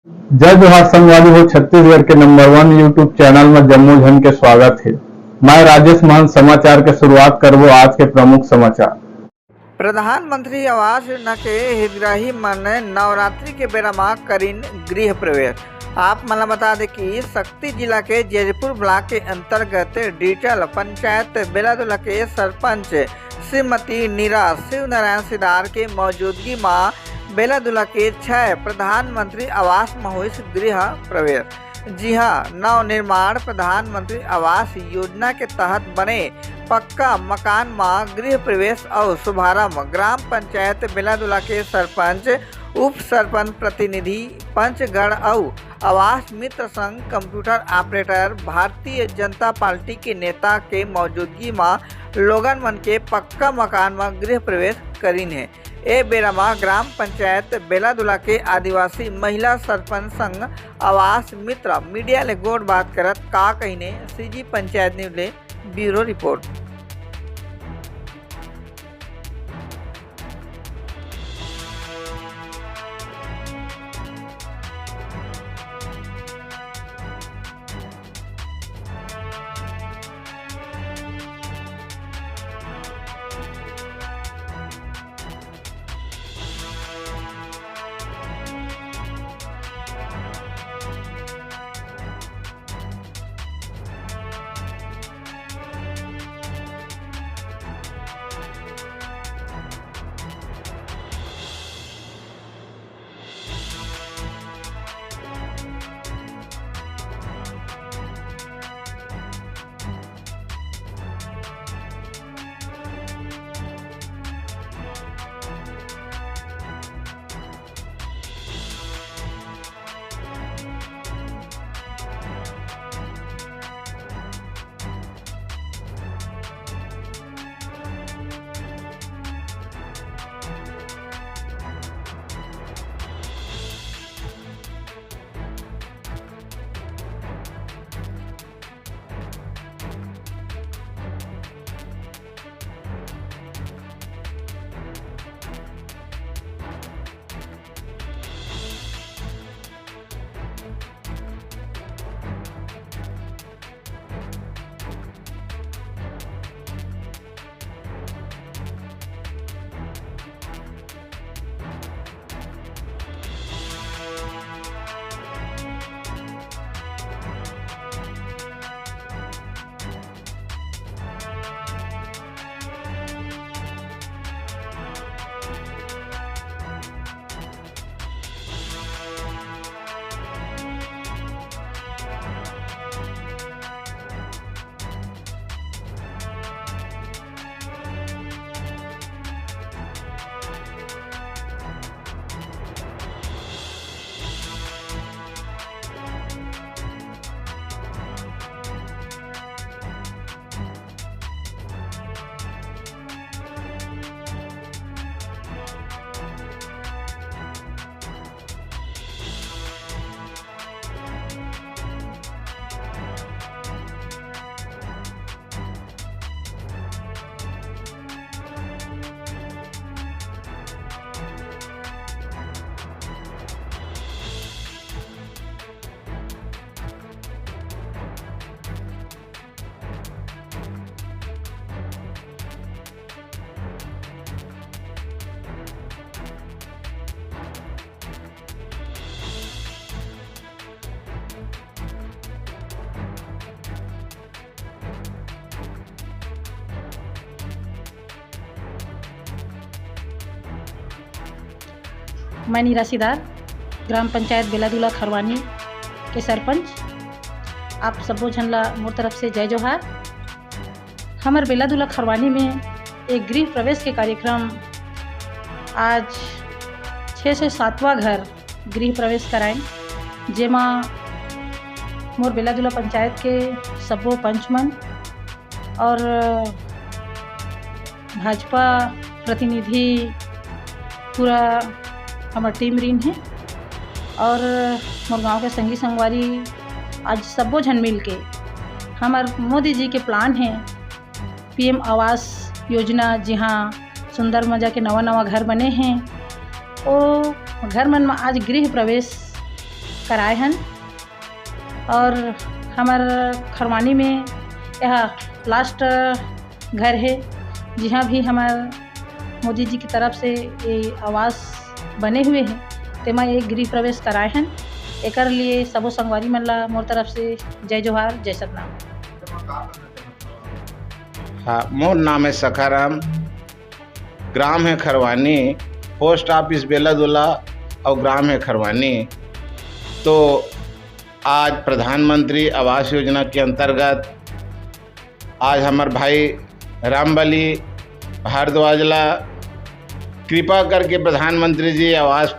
जय जोहार संगवारी हो। छत्तीसगढ़ के नंबर 1 यूट्यूब चैनल में जम्मू झन के स्वागत है। मैं राजेश महंत समाचार के शुरुआत करबो आज के प्रमुख समाचार। प्रधानमंत्री आवास योजना के हितग्राही मन नवरात्रि के बेरा में करीन गृह प्रवेश। आप मला बता दें कि शक्ति जिला के जयपुर ब्लॉक के अंतर्गत डिजिटल पंचायत बेलादुला के सरपंच श्रीमती नीरा शिव नारायण सिदार के मौजूदगी में बेलादुला के 6 प्रधानमंत्री आवास में हुई गृह प्रवेश। जी हाँ, नवनिर्माण प्रधानमंत्री आवास योजना के तहत बने पक्का मकान में गृह प्रवेश और शुभारंभ ग्राम पंचायत बेलादुला के सरपंच, उप सरपंच प्रतिनिधि, पंचगढ़ और आवास मित्र संघ computer operator Bharatiya Janata party के नेता के मौजूदगी में लोगन मन के पक्का मकान में गृह प्रवेश करीन है। ए बेरा में ग्राम पंचायत बेलादुला के आदिवासी महिला सरपंच संघ आवास मित्र मीडिया ले गोड़ बात करत का कहीने सीजी पंचायत न्यूज ले ब्यूरो रिपोर्ट। मैं नीरा सिदार ग्राम पंचायत बेलादुला खरवानी के सरपंच। आप सबो झन ला मोर तरफ से जय जोहार। हमर बेलादुला खरवानी में एक गृह प्रवेश के कार्यक्रम आज 6 से 7वां घर गृह प्रवेश कराएं, जेमा मोर बेलादुला पंचायत के सबो पंचमन और भाजपा प्रतिनिधि पूरा हमार टीम रीन है और मोर गाँव के संगी संगवारी आज सबो झन मिल के हमार मोदी जी के प्लान है पीएम आवास योजना, जहाँ सुंदर मजा के नवा नवा घर बने हैं। वो घर मन में आज गृह प्रवेश कराए हैं। और हमार खरवानी में यह लास्ट घर है जहाँ भी हमार मोदी जी की तरफ से ये आवास बने हुए हैं तेमा एक गृह प्रवेश कराए हैं। एकर लिए सबो संगवारी मन ला मोर तरफ से जय जोहार, जय सतनाम। हाँ, मोर नाम है सखाराम, ग्राम है खरवानी, पोस्ट ऑफिस बेलादुला और ग्राम है खरवानी। तो आज प्रधानमंत्री आवास योजना के अंतर्गत आज हमारे भाई रामबली भारद्वाजला कृपा करके प्रधानमंत्री जी आवास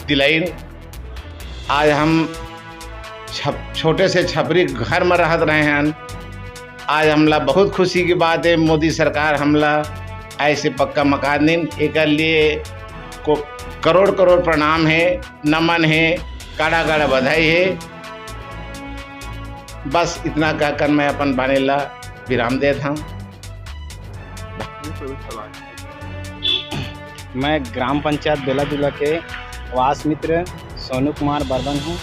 दिलाई। आज हम छोटे से छपरी घर में रहत रहे हैं। आज हमला बहुत खुशी की बात है, मोदी सरकार हमला ऐसे पक्का मकान दिन एक लिए को करोड़ करोड़ प्रणाम है, नमन है, काड़ा काड़ा बधाई है। बस इतना कहकर मैं अपन बाने ला विराम देता हूँ। मैं ग्राम पंचायत बेलादुला के वास मित्र सोनू कुमार बर्मन हूँ,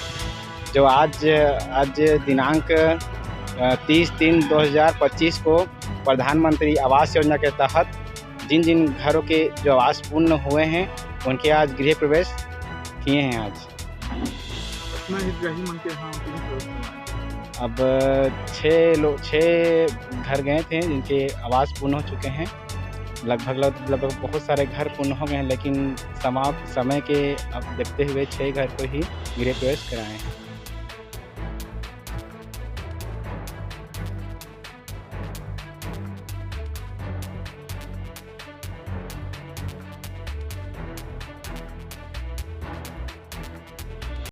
जो आज दिनांक 30/3/2025 को प्रधानमंत्री आवास योजना के तहत जिन जिन घरों के जो आवास पूर्ण हुए हैं उनके आज गृह प्रवेश किए हैं। आज अब 6 घर गए थे जिनके आवास पूर्ण हो चुके हैं। लगभग बहुत सारे घर पूर्ण हो गए हैं, लेकिन समय के अब देखते हुए 6 घर को ही गृह प्रवेश कराए हैं।